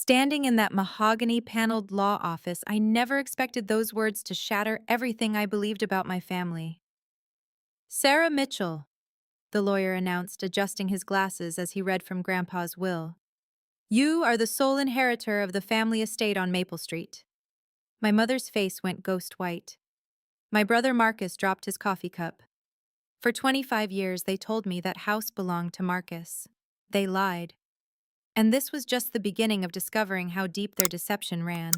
Standing in that mahogany-paneled law office, I never expected those words to shatter everything I believed about my family. Sarah Mitchell, the lawyer announced, adjusting his glasses as he read from Grandpa's will. You are the sole inheritor of the family estate on Maple Street. My mother's face went ghost white. My brother Marcus dropped his coffee cup. For 25 years, they told me that house belonged to Marcus. They lied. And this was just the beginning of discovering how deep their deception ran.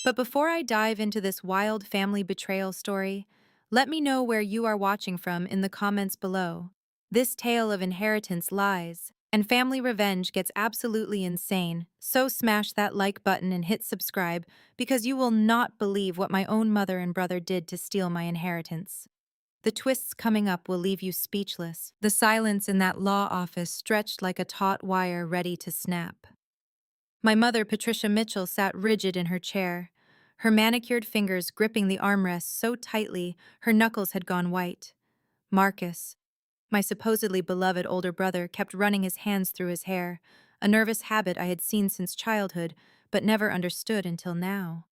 But before I dive into this wild family betrayal story, let me know where you are watching from in the comments below. This tale of inheritance lies, and family revenge gets absolutely insane, so smash that like button and hit subscribe because you will not believe what my own mother and brother did to steal my inheritance. The twists coming up will leave you speechless. The silence in that law office stretched like a taut wire ready to snap. My mother, Patricia Mitchell, sat rigid in her chair, her manicured fingers gripping the armrests so tightly her knuckles had gone white. Marcus, my supposedly beloved older brother, kept running his hands through his hair, a nervous habit I had seen since childhood but never understood until now.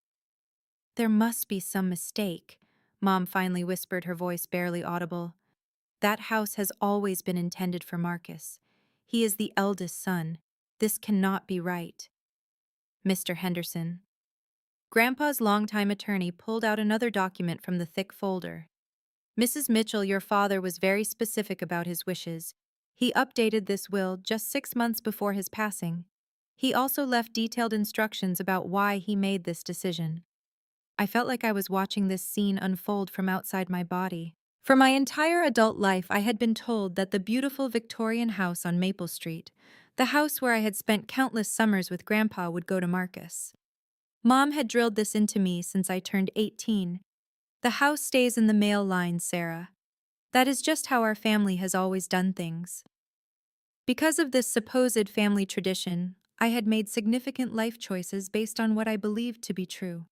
There must be some mistake, Mom finally whispered, her voice barely audible. That house has always been intended for Marcus. He is the eldest son. This cannot be right. Mr. Henderson. Grandpa's longtime attorney pulled out another document from the thick folder. Mrs. Mitchell, your father was very specific about his wishes. He updated this will just 6 months before his passing. He also left detailed instructions about why he made this decision. I felt like I was watching this scene unfold from outside my body. For my entire adult life, I had been told that the beautiful Victorian house on Maple Street, the house where I had spent countless summers with Grandpa, would go to Marcus. Mom had drilled this into me since I turned 18. The house stays in the male line, Sarah. That is just how our family has always done things. Because of this supposed family tradition, I had made significant life choices based on what I believed to be true.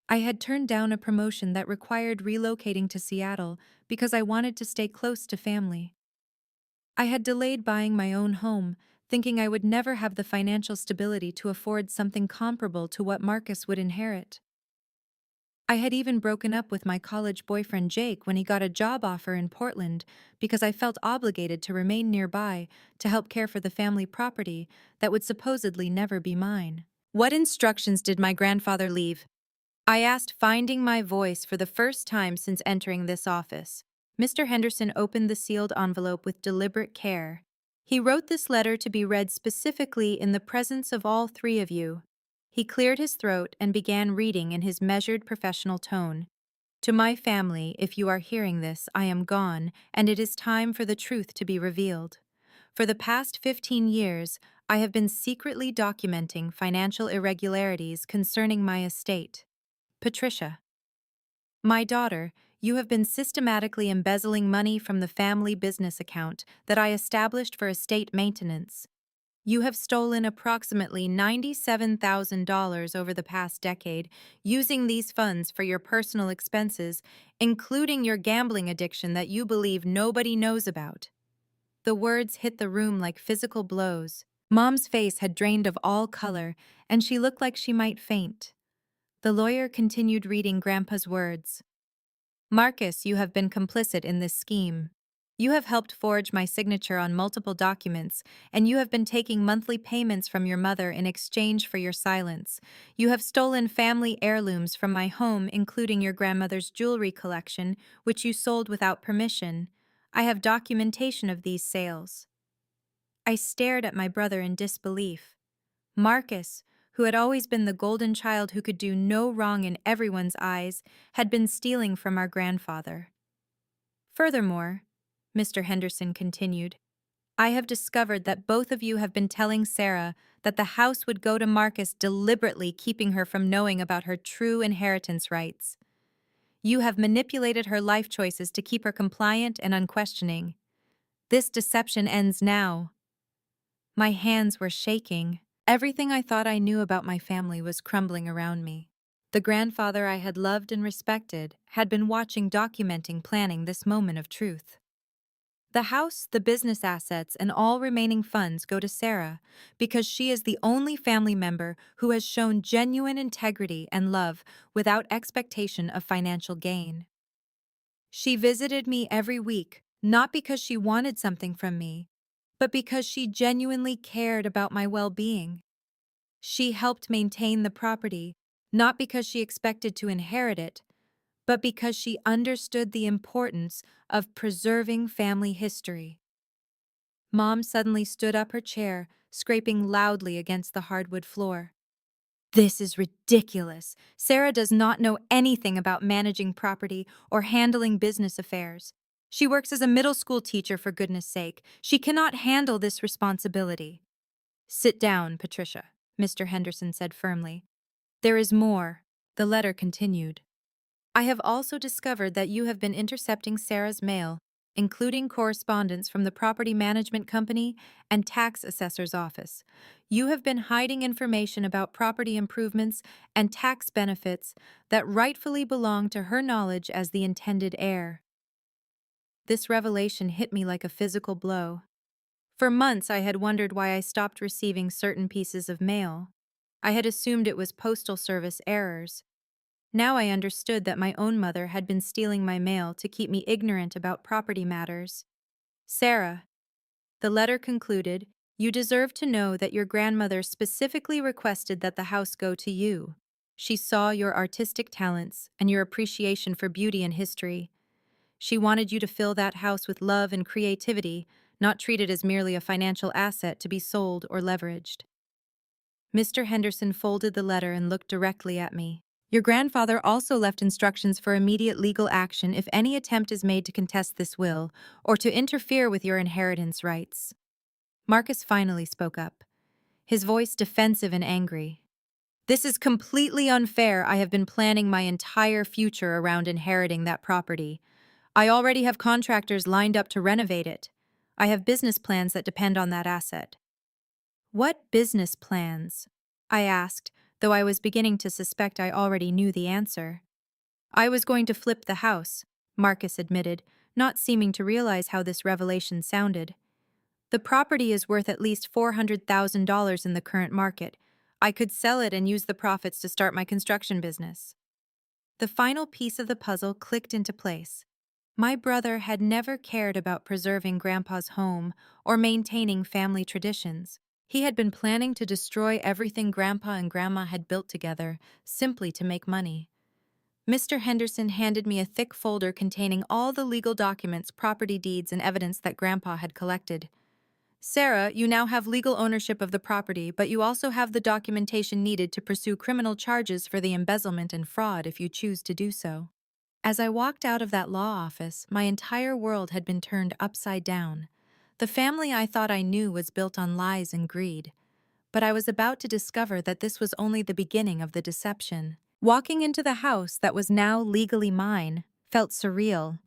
I had turned down a promotion that required relocating to Seattle because I wanted to stay close to family. I had delayed buying my own home, thinking I would never have the financial stability to afford something comparable to what Marcus would inherit. I had even broken up with my college boyfriend Jake when he got a job offer in Portland because I felt obligated to remain nearby to help care for the family property that would supposedly never be mine. What instructions did my grandfather leave? I asked, finding my voice for the first time since entering this office. Mr. Henderson opened the sealed envelope with deliberate care. He wrote this letter to be read specifically in the presence of all three of you. He cleared his throat and began reading in his measured professional tone. To my family, if you are hearing this, I am gone, and it is time for the truth to be revealed. For the past 15 years, I have been secretly documenting financial irregularities concerning my estate. Patricia. My daughter, you have been systematically embezzling money from the family business account that I established for estate maintenance. You have stolen approximately $97,000 over the past decade, using these funds for your personal expenses, including your gambling addiction that you believe nobody knows about. The words hit the room like physical blows. Mom's face had drained of all color, and she looked like she might faint. The lawyer continued reading Grandpa's words. Marcus, you have been complicit in this scheme. You have helped forge my signature on multiple documents, and you have been taking monthly payments from your mother in exchange for your silence. You have stolen family heirlooms from my home, including your grandmother's jewelry collection, which you sold without permission. I have documentation of these sales. I stared at my brother in disbelief. Marcus, who had always been the golden child who could do no wrong in everyone's eyes, had been stealing from our grandfather. Furthermore, Mr. Henderson continued, I have discovered that both of you have been telling Sarah that the house would go to Marcus, deliberately keeping her from knowing about her true inheritance rights. You have manipulated her life choices to keep her compliant and unquestioning. This deception ends now. My hands were shaking. Everything I thought I knew about my family was crumbling around me. The grandfather I had loved and respected had been watching, documenting, planning this moment of truth. The house, the business assets, and all remaining funds go to Sarah because she is the only family member who has shown genuine integrity and love without expectation of financial gain. She visited me every week, not because she wanted something from me, but because she genuinely cared about my well-being. She helped maintain the property, not because she expected to inherit it, but because she understood the importance of preserving family history. Mom suddenly stood up her chair, scraping loudly against the hardwood floor. This is ridiculous. Sarah does not know anything about managing property or handling business affairs. She works as a middle school teacher, for goodness sake. She cannot handle this responsibility. Sit down, Patricia, Mr. Henderson said firmly. There is more. The letter continued. I have also discovered that you have been intercepting Sarah's mail, including correspondence from the property management company and tax assessor's office. You have been hiding information about property improvements and tax benefits that rightfully belong to her knowledge as the intended heir. This revelation hit me like a physical blow. For months, I had wondered why I stopped receiving certain pieces of mail. I had assumed it was postal service errors. Now I understood that my own mother had been stealing my mail to keep me ignorant about property matters. Sarah, the letter concluded, you deserve to know that your grandmother specifically requested that the house go to you. She saw your artistic talents and your appreciation for beauty and history. She wanted you to fill that house with love and creativity, not treat it as merely a financial asset to be sold or leveraged. Mr. Henderson folded the letter and looked directly at me. Your grandfather also left instructions for immediate legal action if any attempt is made to contest this will or to interfere with your inheritance rights. Marcus finally spoke up, his voice defensive and angry. This is completely unfair. I have been planning my entire future around inheriting that property. I already have contractors lined up to renovate it. I have business plans that depend on that asset. What business plans? I asked, though I was beginning to suspect I already knew the answer. I was going to flip the house, Marcus admitted, not seeming to realize how this revelation sounded. The property is worth at least $400,000 in the current market. I could sell it and use the profits to start my construction business. The final piece of the puzzle clicked into place. My brother had never cared about preserving Grandpa's home or maintaining family traditions. He had been planning to destroy everything Grandpa and Grandma had built together, simply to make money. Mr. Henderson handed me a thick folder containing all the legal documents, property deeds, and evidence that Grandpa had collected. Sarah, you now have legal ownership of the property, but you also have the documentation needed to pursue criminal charges for the embezzlement and fraud if you choose to do so. As I walked out of that law office, my entire world had been turned upside down. The family I thought I knew was built on lies and greed, but I was about to discover that this was only the beginning of the deception. Walking into the house that was now legally mine felt surreal.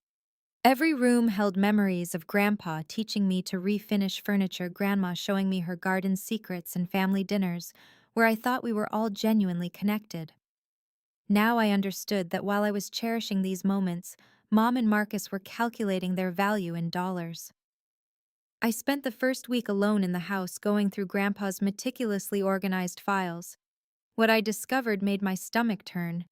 Every room held memories of Grandpa teaching me to refinish furniture, Grandma showing me her garden secrets, and family dinners where I thought we were all genuinely connected. Now I understood that while I was cherishing these moments, Mom and Marcus were calculating their value in dollars. I spent the first week alone in the house going through Grandpa's meticulously organized files. What I discovered made my stomach turn.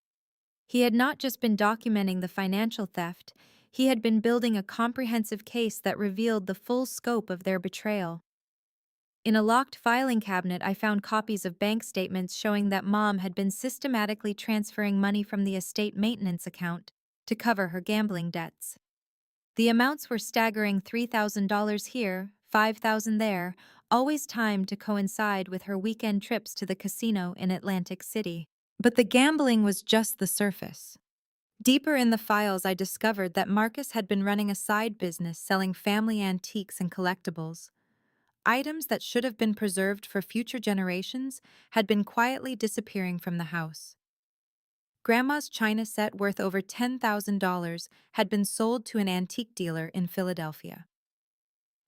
He had not just been documenting the financial theft, he had been building a comprehensive case that revealed the full scope of their betrayal. In a locked filing cabinet, I found copies of bank statements showing that Mom had been systematically transferring money from the estate maintenance account to cover her gambling debts. The amounts were staggering: $3,000 here, $5,000 there, always timed to coincide with her weekend trips to the casino in Atlantic City. But the gambling was just the surface. Deeper in the files, I discovered that Marcus had been running a side business selling family antiques and collectibles. Items that should have been preserved for future generations had been quietly disappearing from the house. Grandma's china set worth over $10,000 had been sold to an antique dealer in Philadelphia.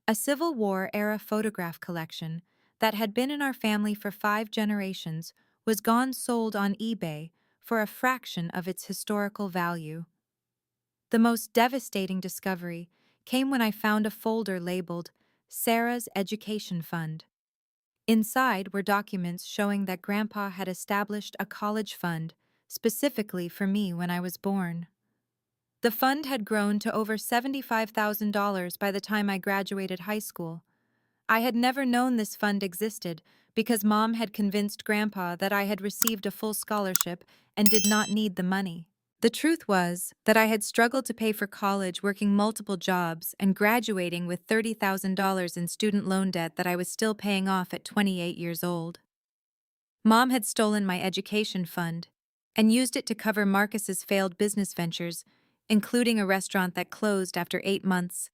A Civil War-era photograph collection that had been in our family for 5 generations was gone, sold on eBay for a fraction of its historical value. The most devastating discovery came when I found a folder labeled Sarah's Education Fund. Inside were documents showing that Grandpa had established a college fund specifically for me when I was born. The fund had grown to over $75,000 by the time I graduated high school. I had never known this fund existed because Mom had convinced Grandpa that I had received a full scholarship and did not need the money. The truth was that I had struggled to pay for college working multiple jobs and graduating with $30,000 in student loan debt that I was still paying off at 28 years old. Mom had stolen my education fund and used it to cover Marcus's failed business ventures, including a restaurant that closed after 8 months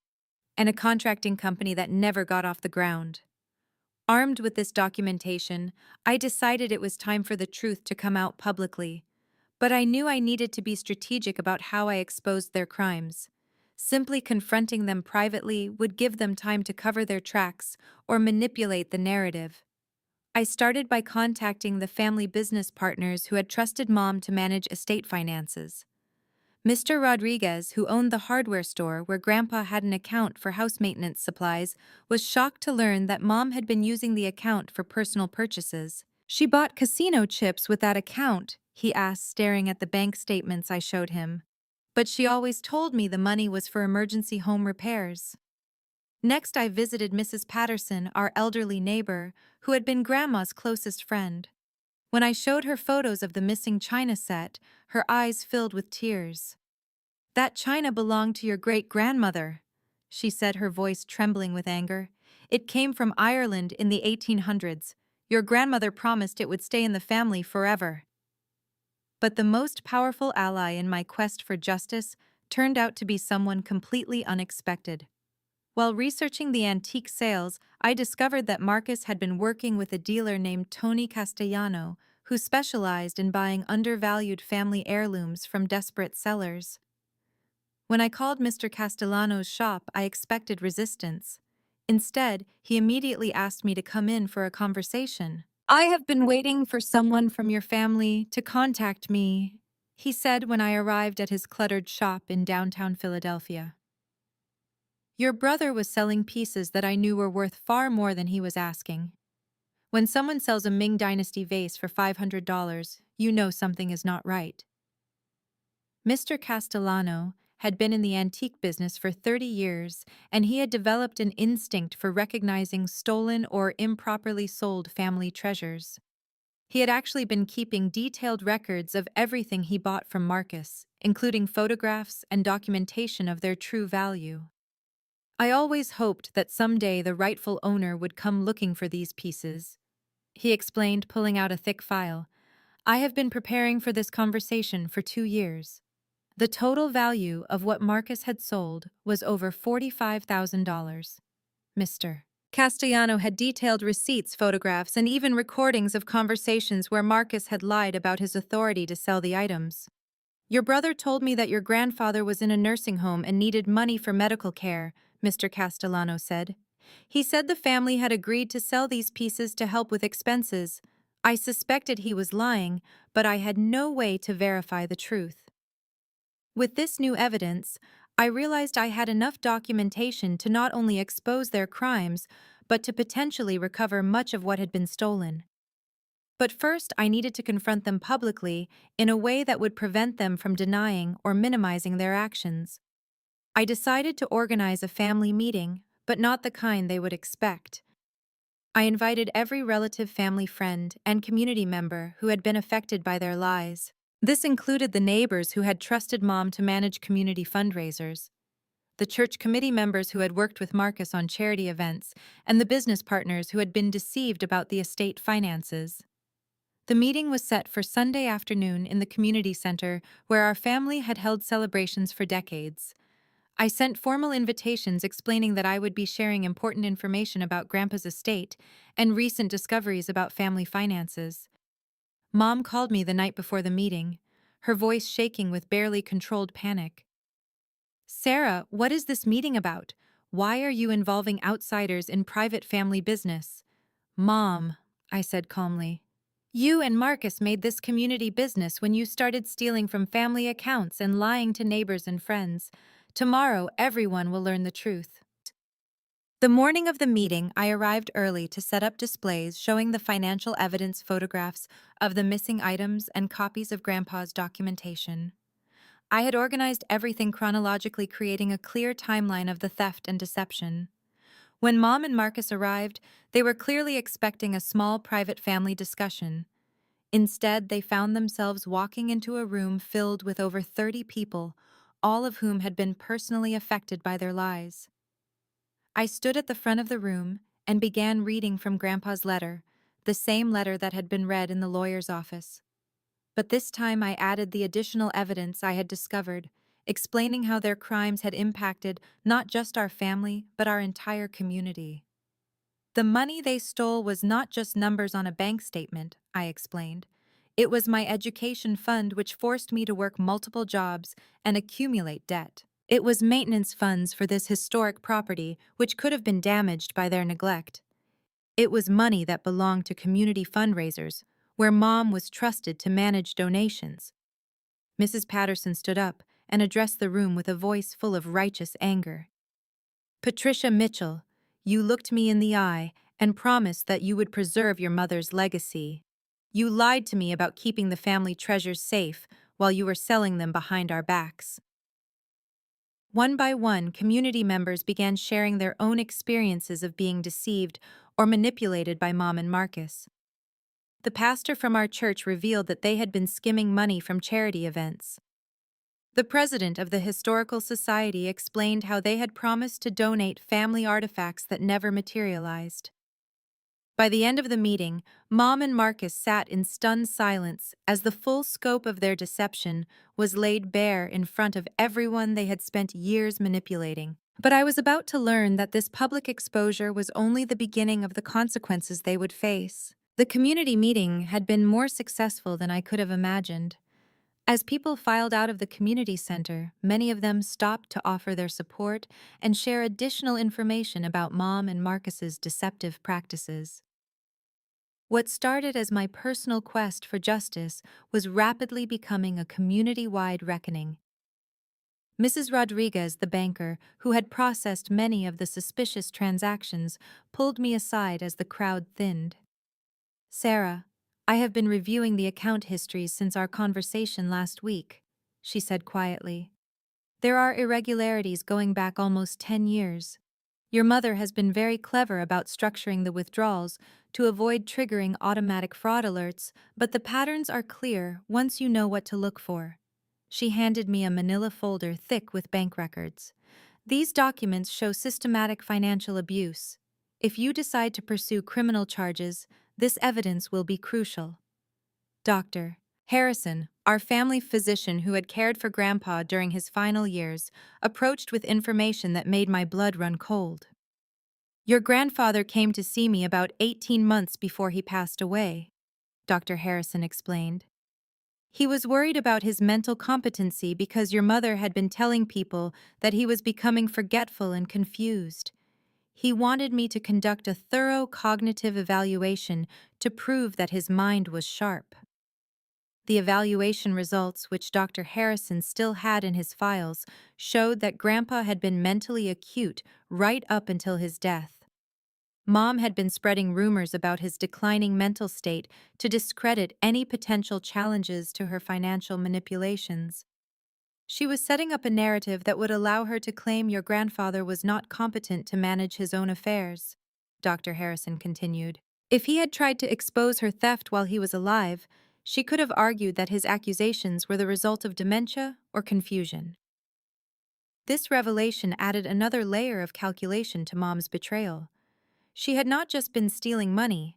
and a contracting company that never got off the ground. Armed with this documentation, I decided it was time for the truth to come out publicly. But I knew I needed to be strategic about how I exposed their crimes. Simply confronting them privately would give them time to cover their tracks or manipulate the narrative. I started by contacting the family business partners who had trusted Mom to manage estate finances. Mr. Rodriguez, who owned the hardware store where Grandpa had an account for house maintenance supplies, was shocked to learn that Mom had been using the account for personal purchases. "She bought casino chips with that account," he asked, staring at the bank statements I showed him. "But she always told me the money was for emergency home repairs." Next, I visited Mrs. Patterson, our elderly neighbor, who had been Grandma's closest friend. When I showed her photos of the missing china set, her eyes filled with tears. "That china belonged to your great-grandmother," she said, her voice trembling with anger. "It came from Ireland in the 1800s. Your grandmother promised it would stay in the family forever." But the most powerful ally in my quest for justice turned out to be someone completely unexpected. While researching the antique sales, I discovered that Marcus had been working with a dealer named Tony Castellano, who specialized in buying undervalued family heirlooms from desperate sellers. When I called Mr. Castellano's shop, I expected resistance. Instead, he immediately asked me to come in for a conversation. "I have been waiting for someone from your family to contact me," he said when I arrived at his cluttered shop in downtown Philadelphia. "Your brother was selling pieces that I knew were worth far more than he was asking. When someone sells a Ming Dynasty vase for $500, you know something is not right." Mr. Castellano had been in the antique business for 30 years, and he had developed an instinct for recognizing stolen or improperly sold family treasures. He had actually been keeping detailed records of everything he bought from Marcus, including photographs and documentation of their true value. "I always hoped that someday the rightful owner would come looking for these pieces," he explained, pulling out a thick file. "I have been preparing for this conversation for 2 years." The total value of what Marcus had sold was over $45,000. Mr. Castellano had detailed receipts, photographs, and even recordings of conversations where Marcus had lied about his authority to sell the items. "Your brother told me that your grandfather was in a nursing home and needed money for medical care," Mr. Castellano said. "He said the family had agreed to sell these pieces to help with expenses. I suspected he was lying, but I had no way to verify the truth. With this new evidence, I realized I had enough documentation to not only expose their crimes, but to potentially recover much of what had been stolen. But first, I needed to confront them publicly in a way that would prevent them from denying or minimizing their actions. I decided to organize a family meeting, but not the kind they would expect. I invited every relative, family, friend, and community member who had been affected by their lies. This included the neighbors who had trusted Mom to manage community fundraisers, the church committee members who had worked with Marcus on charity events, and the business partners who had been deceived about the estate finances. The meeting was set for Sunday afternoon in the community center where our family had held celebrations for decades. I sent formal invitations explaining that I would be sharing important information about Grandpa's estate and recent discoveries about family finances. Mom called me the night before the meeting, her voice shaking with barely controlled panic. "Sarah, what is this meeting about? Why are you involving outsiders in private family business?" "Mom," I said calmly, "you and Marcus made this community business when you started stealing from family accounts and lying to neighbors and friends. Tomorrow, everyone will learn the truth. The morning of the meeting, I arrived early to set up displays showing the financial evidence photographs of the missing items and copies of Grandpa's documentation. I had organized everything chronologically, creating a clear timeline of the theft and deception. When Mom and Marcus arrived, they were clearly expecting a small private family discussion. Instead, they found themselves walking into a room filled with over 30 people, all of whom had been personally affected by their lies. I stood at the front of the room and began reading from Grandpa's letter, the same letter that had been read in the lawyer's office. But this time I added the additional evidence I had discovered, explaining how their crimes had impacted not just our family, but our entire community. The money they stole was not just numbers on a bank statement, I explained. It was my education fund, which forced me to work multiple jobs and accumulate debt. It was maintenance funds for this historic property, which could have been damaged by their neglect. It was money that belonged to community fundraisers, where Mom was trusted to manage donations. Mrs. Patterson stood up and addressed the room with a voice full of righteous anger. Patricia Mitchell, you looked me in the eye and promised that you would preserve your mother's legacy. You lied to me about keeping the family treasures safe while you were selling them behind our backs. One by one, community members began sharing their own experiences of being deceived or manipulated by Mom and Marcus. The pastor from our church revealed that they had been skimming money from charity events. The president of the Historical Society explained how they had promised to donate family artifacts that never materialized. By the end of the meeting, Mom and Marcus sat in stunned silence as the full scope of their deception was laid bare in front of everyone they had spent years manipulating. But I was about to learn that this public exposure was only the beginning of the consequences they would face. The community meeting had been more successful than I could have imagined. As people filed out of the community center, many of them stopped to offer their support and share additional information about Mom and Marcus's deceptive practices. What started as my personal quest for justice was rapidly becoming a community-wide reckoning. Mrs. Rodriguez, the banker, who had processed many of the suspicious transactions, pulled me aside as the crowd thinned. "Sarah, I have been reviewing the account histories since our conversation last week," she said quietly. "There are irregularities going back almost 10 years. Your mother has been very clever about structuring the withdrawals to avoid triggering automatic fraud alerts, but the patterns are clear once you know what to look for." She handed me a manila folder thick with bank records. "These documents show systematic financial abuse. If you decide to pursue criminal charges, this evidence will be crucial." Dr. Harrison, our family physician who had cared for Grandpa during his final years, approached with information that made my blood run cold. "Your grandfather came to see me about 18 months before he passed away," Dr. Harrison explained. "He was worried about his mental competency because your mother had been telling people that he was becoming forgetful and confused. He wanted me to conduct a thorough cognitive evaluation to prove that his mind was sharp." The evaluation results, which Dr. Harrison still had in his files, showed that Grandpa had been mentally acute right up until his death. Mom had been spreading rumors about his declining mental state to discredit any potential challenges to her financial manipulations. She was setting up a narrative that would allow her to claim your grandfather was not competent to manage his own affairs, Dr. Harrison continued. If he had tried to expose her theft while he was alive, she could have argued that his accusations were the result of dementia or confusion. This revelation added another layer of calculation to Mom's betrayal. She had not just been stealing money.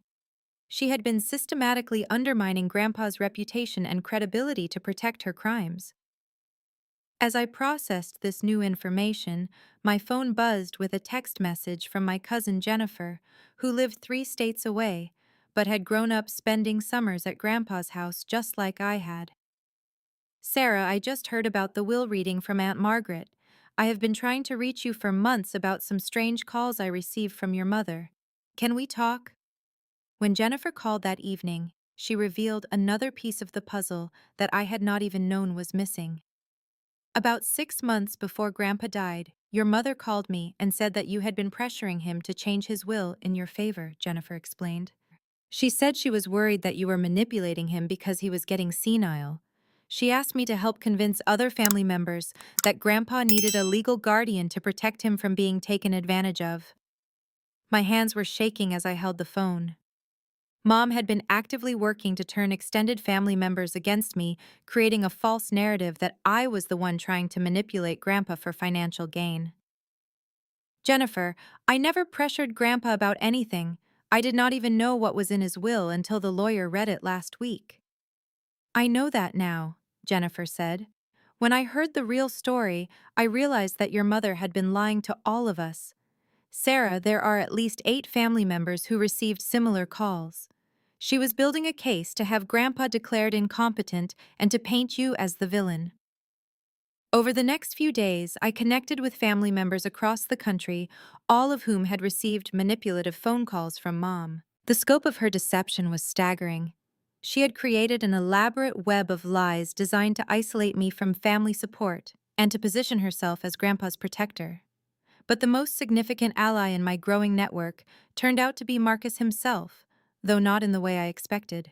She had been systematically undermining Grandpa's reputation and credibility to protect her crimes. As I processed this new information, my phone buzzed with a text message from my cousin Jennifer, who lived 3 states away, but had grown up spending summers at Grandpa's house just like I had. "Sarah, I just heard about the will reading from Aunt Margaret. I have been trying to reach you for months about some strange calls I received from your mother. Can we talk?" When Jennifer called that evening, she revealed another piece of the puzzle that I had not even known was missing. About 6 months before Grandpa died, your mother called me and said that you had been pressuring him to change his will in your favor, Jennifer explained. She said she was worried that you were manipulating him because he was getting senile. She asked me to help convince other family members that Grandpa needed a legal guardian to protect him from being taken advantage of. My hands were shaking as I held the phone. Mom had been actively working to turn extended family members against me, creating a false narrative that I was the one trying to manipulate Grandpa for financial gain. Jennifer, I never pressured Grandpa about anything. I did not even know what was in his will until the lawyer read it last week. I know that now, Jennifer said. When I heard the real story, I realized that your mother had been lying to all of us. Sarah, there are at least 8 family members who received similar calls. She was building a case to have Grandpa declared incompetent and to paint you as the villain. Over the next few days, I connected with family members across the country, all of whom had received manipulative phone calls from Mom. The scope of her deception was staggering. She had created an elaborate web of lies designed to isolate me from family support and to position herself as Grandpa's protector. But the most significant ally in my growing network turned out to be Marcus himself, though not in the way I expected.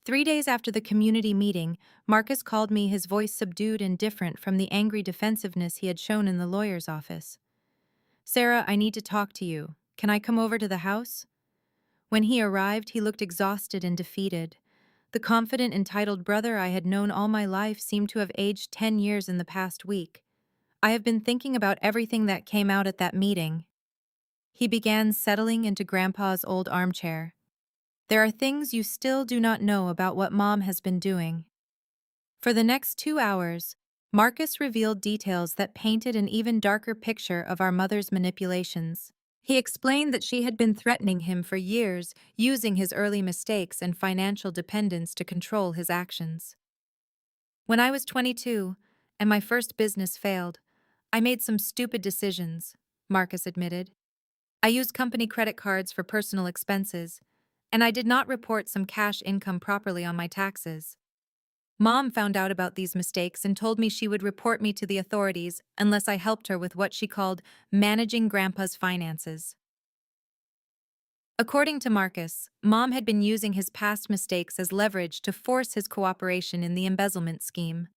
3 days after the community meeting, Marcus called me, his voice subdued and different from the angry defensiveness he had shown in the lawyer's office. "Sarah, I need to talk to you. Can I come over to the house?" When he arrived, he looked exhausted and defeated. The confident, entitled brother I had known all my life seemed to have aged 10 years in the past week. "I have been thinking about everything that came out at that meeting." He began settling into Grandpa's old armchair. "There are things you still do not know about what Mom has been doing." For the next 2 hours, Marcus revealed details that painted an even darker picture of our mother's manipulations. He explained that she had been threatening him for years, using his early mistakes and financial dependence to control his actions. "When I was 22, and my first business failed, I made some stupid decisions," Marcus admitted. "I used company credit cards for personal expenses, and I did not report some cash income properly on my taxes. Mom found out about these mistakes and told me she would report me to the authorities unless I helped her with what she called managing Grandpa's finances." According to Marcus, Mom had been using his past mistakes as leverage to force his cooperation in the embezzlement scheme.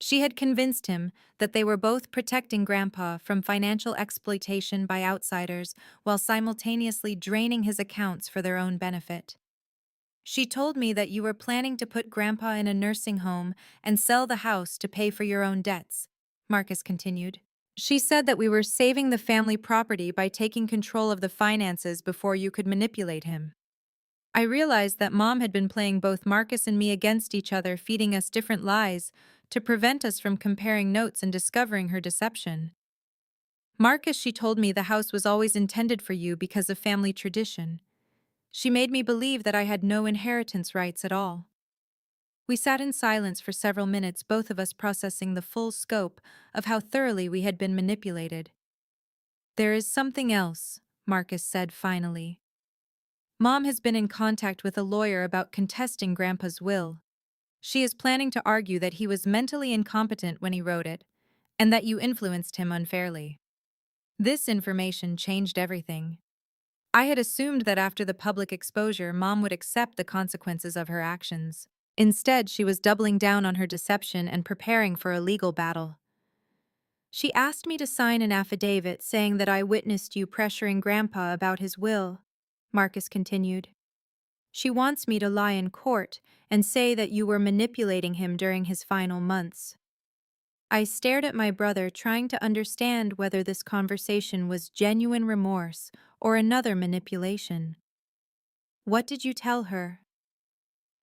She had convinced him that they were both protecting Grandpa from financial exploitation by outsiders while simultaneously draining his accounts for their own benefit. "She told me that you were planning to put Grandpa in a nursing home and sell the house to pay for your own debts," Marcus continued. "She said that we were saving the family property by taking control of the finances before you could manipulate him." I realized that Mom had been playing both Marcus and me against each other, feeding us different lies to prevent us from comparing notes and discovering her deception. "Marcus, she told me the house was always intended for you because of family tradition. She made me believe that I had no inheritance rights at all." We sat in silence for several minutes, both of us processing the full scope of how thoroughly we had been manipulated. "There is something else," Marcus said finally. "Mom has been in contact with a lawyer about contesting Grandpa's will. She is planning to argue that he was mentally incompetent when he wrote it, and that you influenced him unfairly." This information changed everything. I had assumed that after the public exposure, Mom would accept the consequences of her actions. Instead, she was doubling down on her deception and preparing for a legal battle. "She asked me to sign an affidavit saying that I witnessed you pressuring Grandpa about his will," Marcus continued. "She wants me to lie in court and say that you were manipulating him during his final months." I stared at my brother, trying to understand whether this conversation was genuine remorse or another manipulation. "What did you tell her?"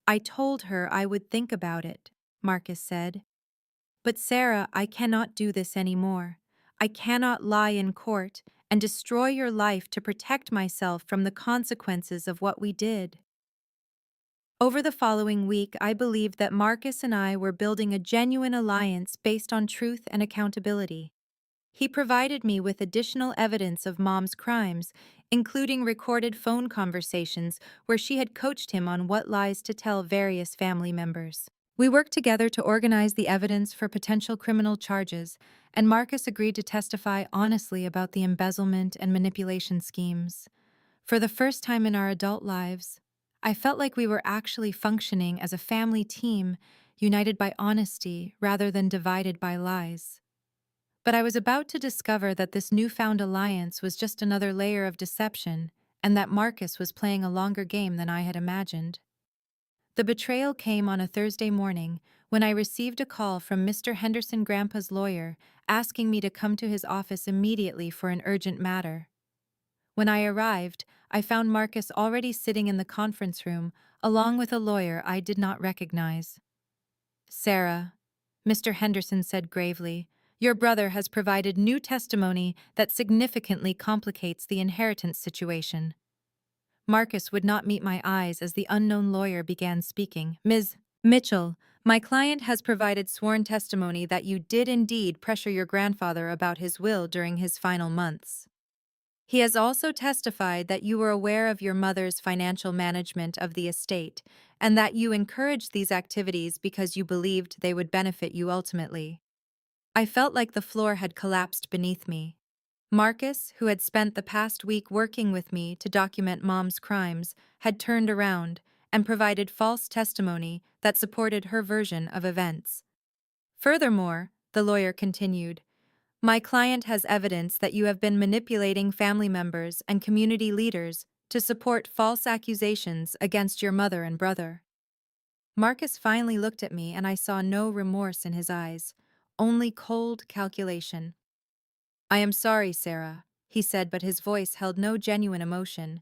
"I told her I would think about it," Marcus said. "But Sarah, I cannot do this anymore. I cannot lie in court and destroy your life to protect myself from the consequences of what we did." Over the following week, I believed that Marcus and I were building a genuine alliance based on truth and accountability. He provided me with additional evidence of Mom's crimes, including recorded phone conversations where she had coached him on what lies to tell various family members. We worked together to organize the evidence for potential criminal charges, and Marcus agreed to testify honestly about the embezzlement and manipulation schemes. For the first time in our adult lives, I felt like we were actually functioning as a family team, united by honesty rather than divided by lies. But I was about to discover that this newfound alliance was just another layer of deception, and that Marcus was playing a longer game than I had imagined. The betrayal came on a Thursday morning when I received a call from Mr. Henderson Grandpa's lawyer asking me to come to his office immediately for an urgent matter. When I arrived, I found Marcus already sitting in the conference room, along with a lawyer I did not recognize. "Sarah," Mr. Henderson said gravely, "your brother has provided new testimony that significantly complicates the inheritance situation." Marcus would not meet my eyes as the unknown lawyer began speaking. "Ms. Mitchell, my client has provided sworn testimony that you did indeed pressure your grandfather about his will during his final months. He has also testified that you were aware of your mother's financial management of the estate and that you encouraged these activities because you believed they would benefit you ultimately." I felt like the floor had collapsed beneath me. Marcus, who had spent the past week working with me to document Mom's crimes, had turned around and provided false testimony that supported her version of events. "Furthermore," the lawyer continued, "my client has evidence that you have been manipulating family members and community leaders to support false accusations against your mother and brother." Marcus finally looked at me and I saw no remorse in his eyes, only cold calculation. "I am sorry, Sarah," he said, but his voice held no genuine emotion.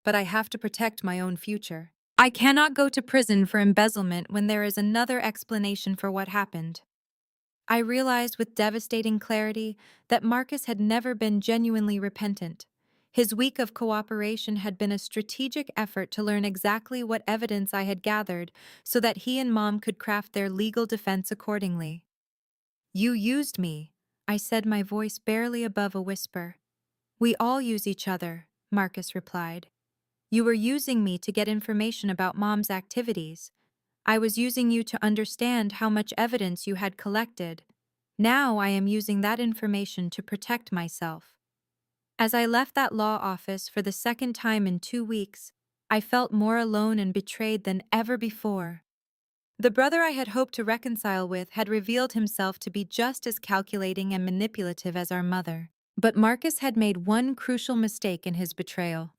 "But I have to protect my own future. I cannot go to prison for embezzlement when there is another explanation for what happened." I realized with devastating clarity that Marcus had never been genuinely repentant. His week of cooperation had been a strategic effort to learn exactly what evidence I had gathered so that he and Mom could craft their legal defense accordingly. "You used me," I said, my voice barely above a whisper. "We all use each other," Marcus replied. "You were using me to get information about Mom's activities. I was using you to understand how much evidence you had collected. Now I am using that information to protect myself." As I left that law office for the second time in 2 weeks, I felt more alone and betrayed than ever before. The brother I had hoped to reconcile with had revealed himself to be just as calculating and manipulative as our mother. But Marcus had made one crucial mistake in his betrayal.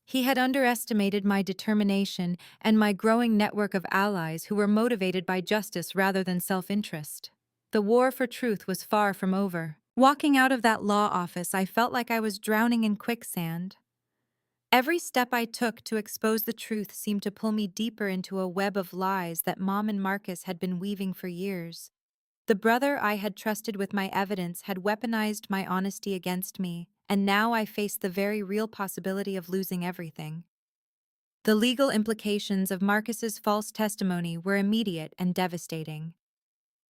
He had underestimated my determination and my growing network of allies who were motivated by justice rather than self-interest. The war for truth was far from over. Walking out of that law office, I felt like I was drowning in quicksand. Every step I took to expose the truth seemed to pull me deeper into a web of lies that Mom and Marcus had been weaving for years. The brother I had trusted with my evidence had weaponized my honesty against me, and now I faced the very real possibility of losing everything. The legal implications of Marcus's false testimony were immediate and devastating.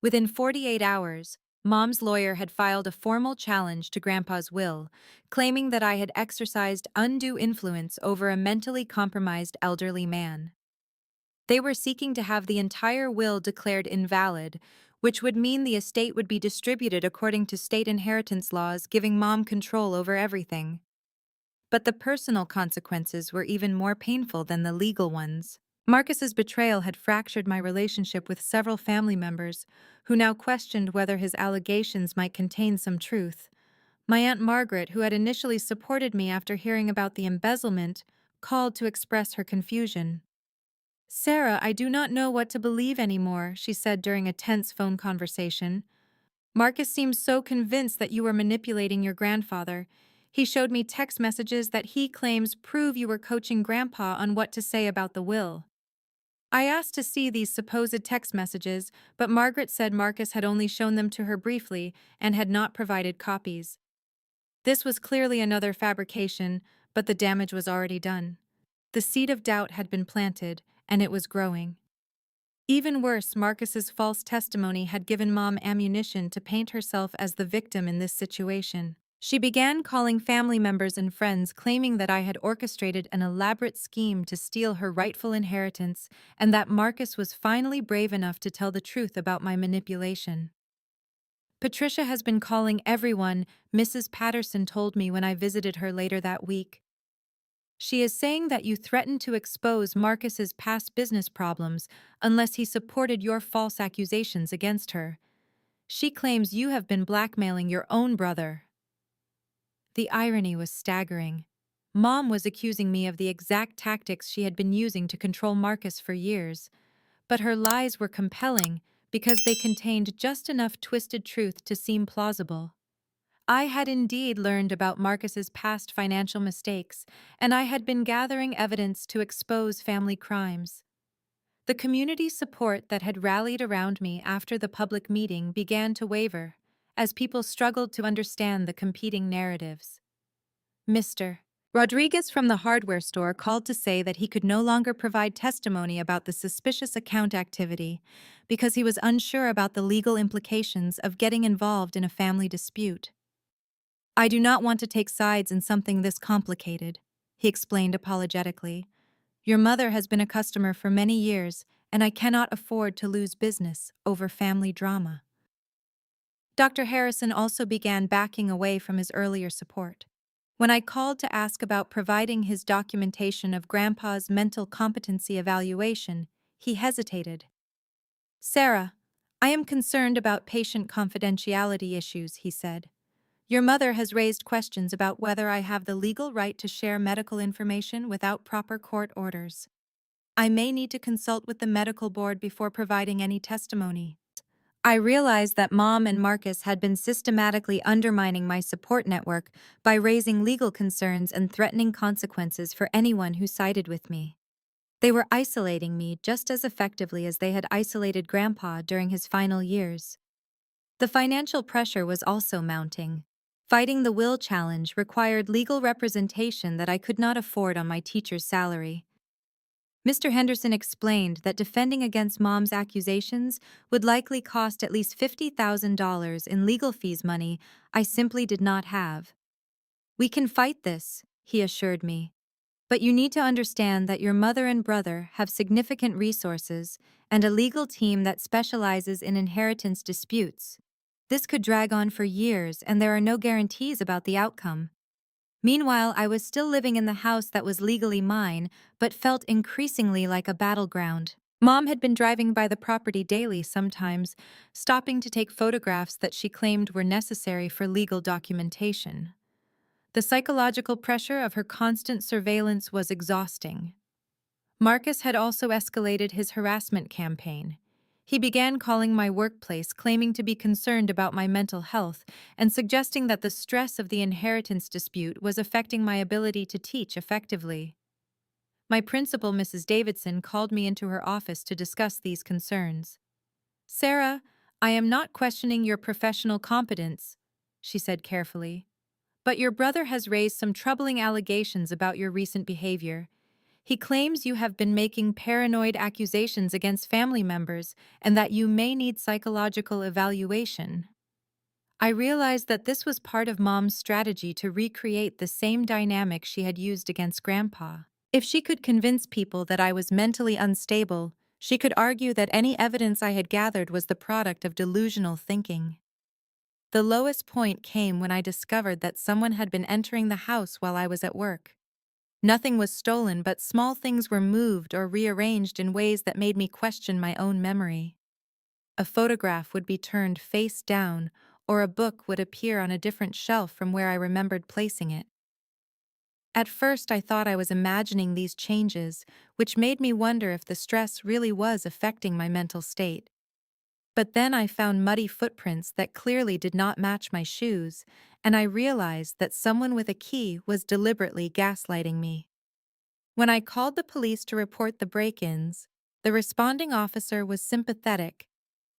Within 48 hours, Mom's lawyer had filed a formal challenge to Grandpa's will, claiming that I had exercised undue influence over a mentally compromised elderly man. They were seeking to have the entire will declared invalid, which would mean the estate would be distributed according to state inheritance laws, giving Mom control over everything. But the personal consequences were even more painful than the legal ones. Marcus's betrayal had fractured my relationship with several family members, who now questioned whether his allegations might contain some truth. My Aunt Margaret, who had initially supported me after hearing about the embezzlement, called to express her confusion. "Sarah, I do not know what to believe anymore," she said during a tense phone conversation. "Marcus seems so convinced that you were manipulating your grandfather. He showed me text messages that he claims prove you were coaching Grandpa on what to say about the will." I asked to see these supposed text messages, but Margaret said Marcus had only shown them to her briefly and had not provided copies. This was clearly another fabrication, but the damage was already done. The seed of doubt had been planted, and it was growing. Even worse, Marcus's false testimony had given Mom ammunition to paint herself as the victim in this situation. She began calling family members and friends, claiming that I had orchestrated an elaborate scheme to steal her rightful inheritance and that Marcus was finally brave enough to tell the truth about my manipulation. Patricia has been calling everyone, Mrs. Patterson told me when I visited her later that week. She is saying that you threatened to expose Marcus's past business problems unless he supported your false accusations against her. She claims you have been blackmailing your own brother. The irony was staggering. Mom was accusing me of the exact tactics she had been using to control Marcus for years, but her lies were compelling because they contained just enough twisted truth to seem plausible. I had indeed learned about Marcus's past financial mistakes, and I had been gathering evidence to expose family crimes. The community support that had rallied around me after the public meeting began to waver, as people struggled to understand the competing narratives. Mr. Rodriguez from the hardware store called to say that he could no longer provide testimony about the suspicious account activity because he was unsure about the legal implications of getting involved in a family dispute. I do not want to take sides in something this complicated, he explained apologetically. Your mother has been a customer for many years, and I cannot afford to lose business over family drama. Dr. Harrison also began backing away from his earlier support. When I called to ask about providing his documentation of Grandpa's mental competency evaluation, he hesitated. Sarah, I am concerned about patient confidentiality issues, he said. Your mother has raised questions about whether I have the legal right to share medical information without proper court orders. I may need to consult with the medical board before providing any testimony. I realized that Mom and Marcus had been systematically undermining my support network by raising legal concerns and threatening consequences for anyone who sided with me. They were isolating me just as effectively as they had isolated Grandpa during his final years. The financial pressure was also mounting. Fighting the will challenge required legal representation that I could not afford on my teacher's salary. Mr. Henderson explained that defending against Mom's accusations would likely cost at least $50,000 in legal fees money I simply did not have. We can fight this, he assured me. But you need to understand that your mother and brother have significant resources and a legal team that specializes in inheritance disputes. This could drag on for years, and there are no guarantees about the outcome. Meanwhile, I was still living in the house that was legally mine, but felt increasingly like a battleground. Mom had been driving by the property daily sometimes, stopping to take photographs that she claimed were necessary for legal documentation. The psychological pressure of her constant surveillance was exhausting. Marcus had also escalated his harassment campaign. He began calling my workplace, claiming to be concerned about my mental health and suggesting that the stress of the inheritance dispute was affecting my ability to teach effectively. My principal, Mrs. Davidson, called me into her office to discuss these concerns. Sarah, I am not questioning your professional competence, she said carefully. But your brother has raised some troubling allegations about your recent behavior. He claims you have been making paranoid accusations against family members and that you may need psychological evaluation. I realized that this was part of Mom's strategy to recreate the same dynamic she had used against Grandpa. If she could convince people that I was mentally unstable, she could argue that any evidence I had gathered was the product of delusional thinking. The lowest point came when I discovered that someone had been entering the house while I was at work. Nothing was stolen, but small things were moved or rearranged in ways that made me question my own memory. A photograph would be turned face down, or a book would appear on a different shelf from where I remembered placing it. At first, I thought I was imagining these changes, which made me wonder if the stress really was affecting my mental state. But then I found muddy footprints that clearly did not match my shoes, and I realized that someone with a key was deliberately gaslighting me. When I called the police to report the break-ins, the responding officer was sympathetic,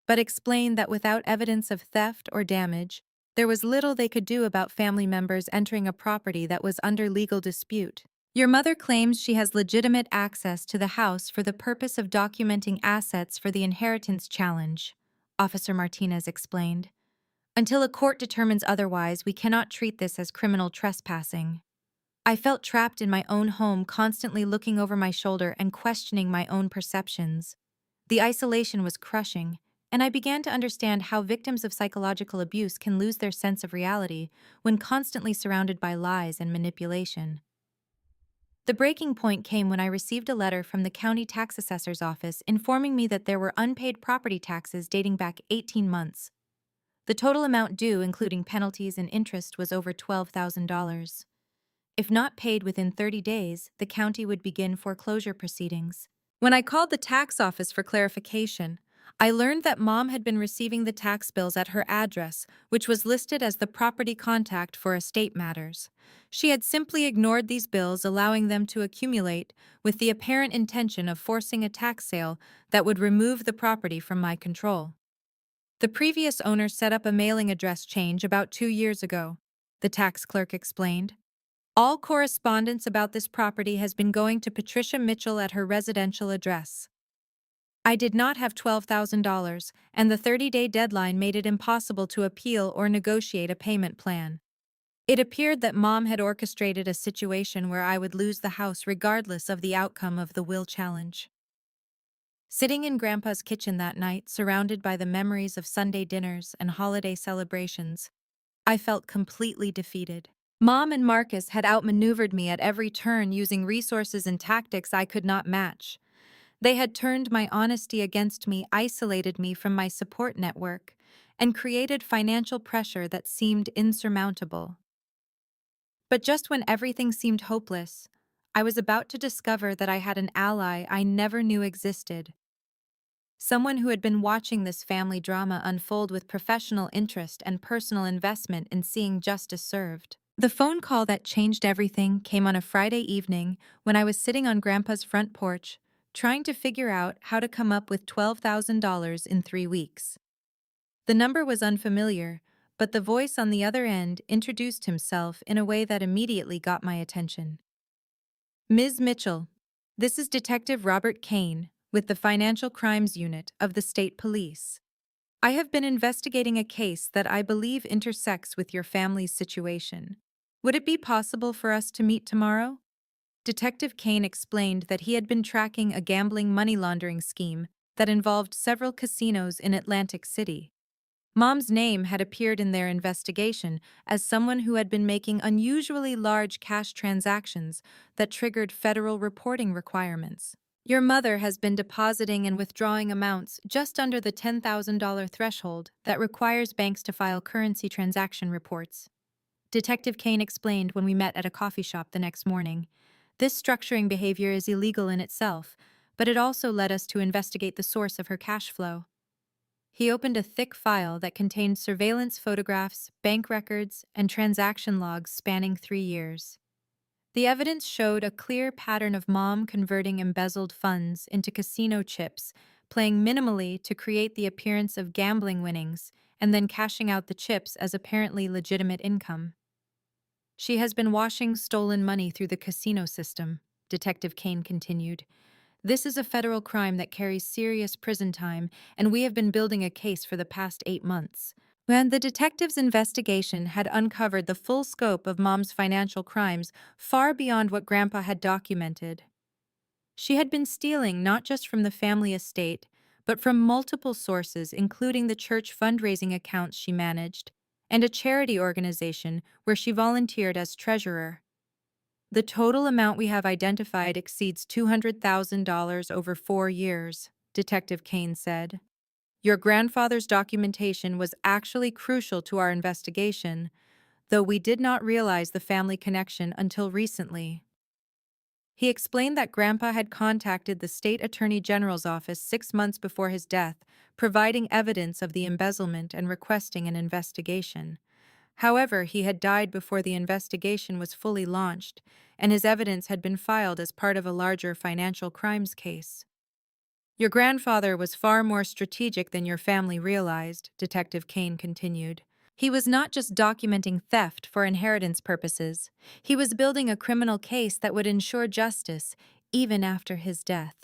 but explained that without evidence of theft or damage, there was little they could do about family members entering a property that was under legal dispute. Your mother claims she has legitimate access to the house for the purpose of documenting assets for the inheritance challenge, Officer Martinez explained. Until a court determines otherwise, we cannot treat this as criminal trespassing. I felt trapped in my own home, constantly looking over my shoulder and questioning my own perceptions. The isolation was crushing, and I began to understand how victims of psychological abuse can lose their sense of reality when constantly surrounded by lies and manipulation. The breaking point came when I received a letter from the county tax assessor's office informing me that there were unpaid property taxes dating back 18 months. The total amount due, including penalties and interest, was over $12,000. If not paid within 30 days, the county would begin foreclosure proceedings. When I called the tax office for clarification, I learned that Mom had been receiving the tax bills at her address, which was listed as the property contact for estate matters. She had simply ignored these bills, allowing them to accumulate, with the apparent intention of forcing a tax sale that would remove the property from my control. The previous owner set up a mailing address change about 2 years ago, the tax clerk explained. All correspondence about this property has been going to Patricia Mitchell at her residential address. I did not have $12,000, and the 30-day deadline made it impossible to appeal or negotiate a payment plan. It appeared that Mom had orchestrated a situation where I would lose the house regardless of the outcome of the will challenge. Sitting in Grandpa's kitchen that night, surrounded by the memories of Sunday dinners and holiday celebrations, I felt completely defeated. Mom and Marcus had outmaneuvered me at every turn, using resources and tactics I could not match. They had turned my honesty against me, isolated me from my support network, and created financial pressure that seemed insurmountable. But just when everything seemed hopeless, I was about to discover that I had an ally I never knew existed. Someone who had been watching this family drama unfold with professional interest and personal investment in seeing justice served. The phone call that changed everything came on a Friday evening when I was sitting on Grandpa's front porch, trying to figure out how to come up with $12,000 in 3 weeks. The number was unfamiliar, but the voice on the other end introduced himself in a way that immediately got my attention. Ms. Mitchell, this is Detective Robert Kane with the Financial Crimes Unit of the State Police. I have been investigating a case that I believe intersects with your family's situation. Would it be possible for us to meet tomorrow? Detective Kane explained that he had been tracking a gambling money laundering scheme that involved several casinos in Atlantic City. Mom's name had appeared in their investigation as someone who had been making unusually large cash transactions that triggered federal reporting requirements. Your mother has been depositing and withdrawing amounts just under the $10,000 threshold that requires banks to file currency transaction reports. Detective Kane explained when we met at a coffee shop the next morning. This structuring behavior is illegal in itself, but it also led us to investigate the source of her cash flow. He opened a thick file that contained surveillance photographs, bank records, and transaction logs spanning 3 years. The evidence showed a clear pattern of Mom converting embezzled funds into casino chips, playing minimally to create the appearance of gambling winnings, and then cashing out the chips as apparently legitimate income. She has been washing stolen money through the casino system, Detective Kane continued. This is a federal crime that carries serious prison time, and we have been building a case for the past 8 months. When the detective's investigation had uncovered the full scope of Mom's financial crimes far beyond what Grandpa had documented. She had been stealing not just from the family estate, but from multiple sources, including the church fundraising accounts she managed and a charity organization where she volunteered as treasurer. The total amount we have identified exceeds $200,000 over 4 years, Detective Kane said. Your grandfather's documentation was actually crucial to our investigation, though we did not realize the family connection until recently. He explained that Grandpa had contacted the state attorney general's office 6 months before his death, providing evidence of the embezzlement and requesting an investigation. However, he had died before the investigation was fully launched, and his evidence had been filed as part of a larger financial crimes case. Your grandfather was far more strategic than your family realized, Detective Kane continued. He was not just documenting theft for inheritance purposes. He was building a criminal case that would ensure justice, even after his death.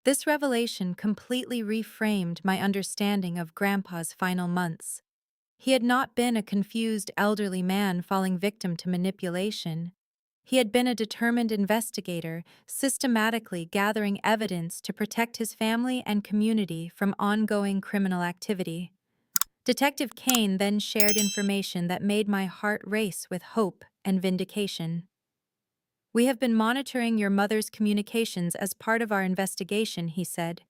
This revelation completely reframed my understanding of Grandpa's final months. He had not been a confused elderly man falling victim to manipulation. He had been a determined investigator, systematically gathering evidence to protect his family and community from ongoing criminal activity. Detective Kane then shared information that made my heart race with hope and vindication. "We have been monitoring your mother's communications as part of our investigation," he said.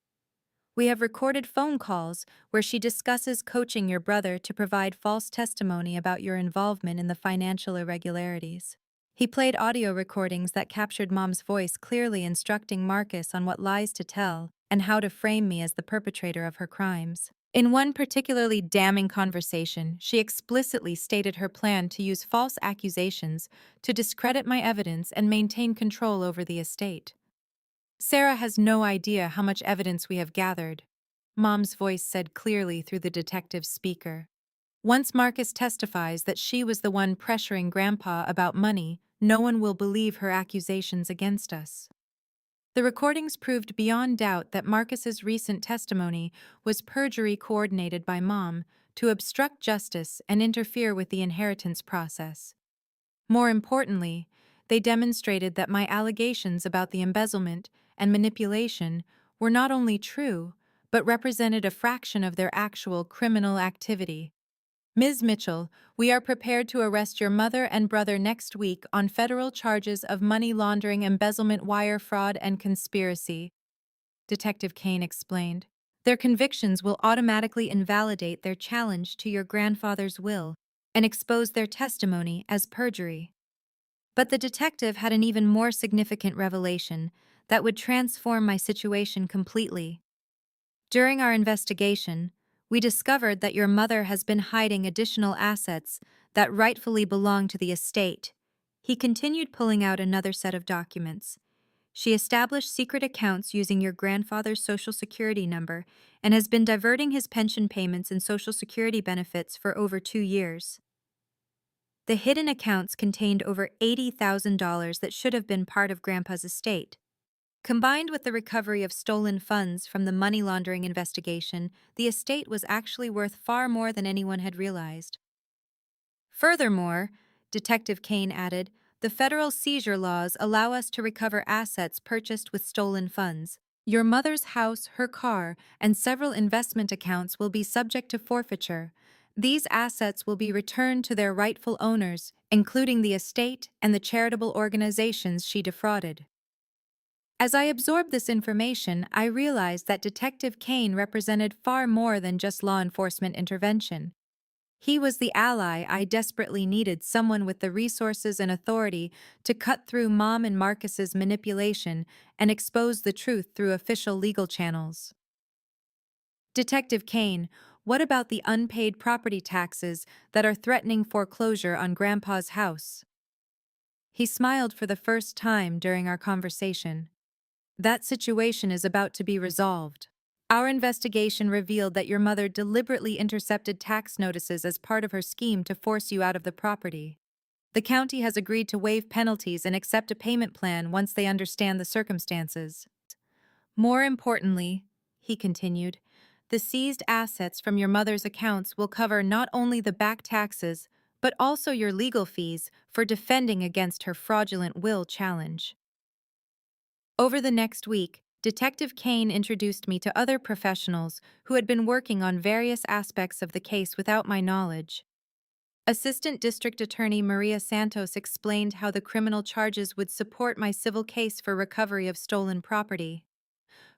"We have recorded phone calls where she discusses coaching your brother to provide false testimony about your involvement in the financial irregularities." He played audio recordings that captured Mom's voice clearly instructing Marcus on what lies to tell and how to frame me as the perpetrator of her crimes. In one particularly damning conversation, she explicitly stated her plan to use false accusations to discredit my evidence and maintain control over the estate. "Sarah has no idea how much evidence we have gathered," Mom's voice said clearly through the detective's speaker. "Once Marcus testifies that she was the one pressuring Grandpa about money, no one will believe her accusations against us." The recordings proved beyond doubt that Marcus's recent testimony was perjury coordinated by Mom to obstruct justice and interfere with the inheritance process. More importantly, they demonstrated that my allegations about the embezzlement and manipulation were not only true, but represented a fraction of their actual criminal activity. "Ms. Mitchell, we are prepared to arrest your mother and brother next week on federal charges of money laundering, embezzlement, wire fraud, and conspiracy," Detective Kane explained. "Their convictions will automatically invalidate their challenge to your grandfather's will and expose their testimony as perjury." But the detective had an even more significant revelation that would transform my situation completely. "During our investigation, we discovered that your mother has been hiding additional assets that rightfully belong to the estate." He continued, pulling out another set of documents. "She established secret accounts using your grandfather's Social Security number and has been diverting his pension payments and Social Security benefits for over 2 years. The hidden accounts contained over $80,000 that should have been part of Grandpa's estate. Combined with the recovery of stolen funds from the money laundering investigation, the estate was actually worth far more than anyone had realized." Furthermore, Detective Kane added, "the federal seizure laws allow us to recover assets purchased with stolen funds. Your mother's house, her car, and several investment accounts will be subject to forfeiture. These assets will be returned to their rightful owners, including the estate and the charitable organizations she defrauded." As I absorbed this information, I realized that Detective Kane represented far more than just law enforcement intervention. He was the ally I desperately needed, someone with the resources and authority to cut through Mom and Marcus's manipulation and expose the truth through official legal channels. "Detective Kane, what about the unpaid property taxes that are threatening foreclosure on Grandpa's house?" He smiled for the first time during our conversation. "That situation is about to be resolved. Our investigation revealed that your mother deliberately intercepted tax notices as part of her scheme to force you out of the property. The county has agreed to waive penalties and accept a payment plan once they understand the circumstances. More importantly," he continued, "the seized assets from your mother's accounts will cover not only the back taxes, but also your legal fees for defending against her fraudulent will challenge." Over the next week, Detective Kane introduced me to other professionals who had been working on various aspects of the case without my knowledge. Assistant District Attorney Maria Santos explained how the criminal charges would support my civil case for recovery of stolen property.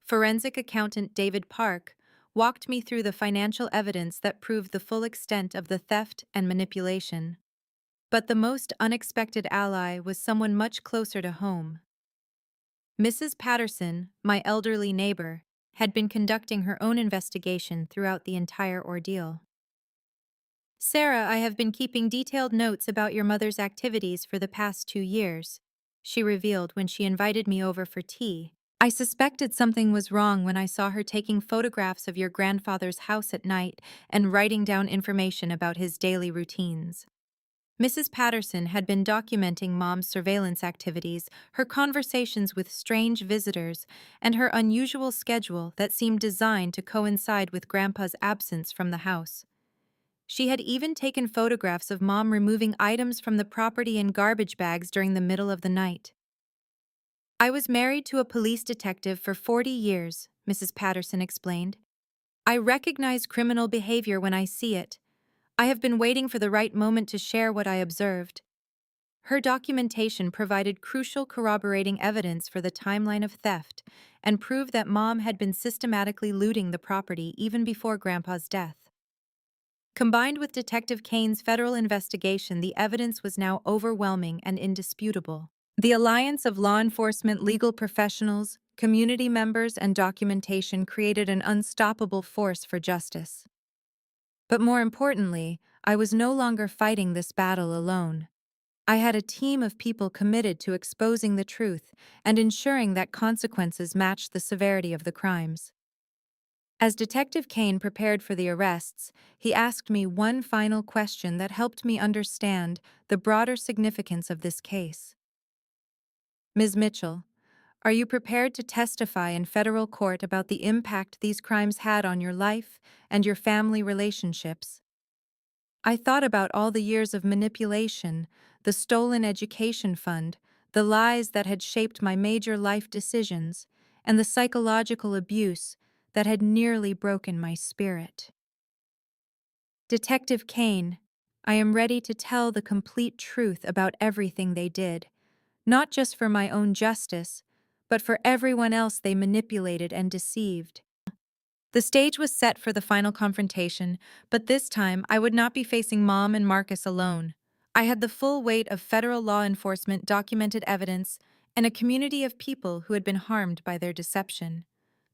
Forensic accountant David Park walked me through the financial evidence that proved the full extent of the theft and manipulation. But the most unexpected ally was someone much closer to home. Mrs. Patterson, my elderly neighbor, had been conducting her own investigation throughout the entire ordeal. "Sarah, I have been keeping detailed notes about your mother's activities for the past 2 years," she revealed when she invited me over for tea. "I suspected something was wrong when I saw her taking photographs of your grandfather's house at night and writing down information about his daily routines." Mrs. Patterson had been documenting Mom's surveillance activities, her conversations with strange visitors, and her unusual schedule that seemed designed to coincide with Grandpa's absence from the house. She had even taken photographs of Mom removing items from the property in garbage bags during the middle of the night. I was married to a police detective for 40 years, Mrs. Patterson explained. I recognize criminal behavior when I see it. I have been waiting for the right moment to share what I observed. Her documentation provided crucial corroborating evidence for the timeline of theft and proved that Mom had been systematically looting the property even before Grandpa's death. Combined with Detective Kane's federal investigation, the evidence was now overwhelming and indisputable. The alliance of law enforcement, legal professionals, community members, and documentation created an unstoppable force for justice. But more importantly, I was no longer fighting this battle alone. I had a team of people committed to exposing the truth and ensuring that consequences matched the severity of the crimes. As Detective Kane prepared for the arrests, he asked me one final question that helped me understand the broader significance of this case. Ms. Mitchell, are you prepared to testify in federal court about the impact these crimes had on your life and your family relationships? I thought about all the years of manipulation, the stolen education fund, the lies that had shaped my major life decisions, and the psychological abuse that had nearly broken my spirit. Detective Kane, I am ready to tell the complete truth about everything they did, not just for my own justice, but for everyone else they manipulated and deceived. The stage was set for the final confrontation, but this time I would not be facing Mom and Marcus alone. I had the full weight of federal law enforcement, documented evidence, and a community of people who had been harmed by their deception.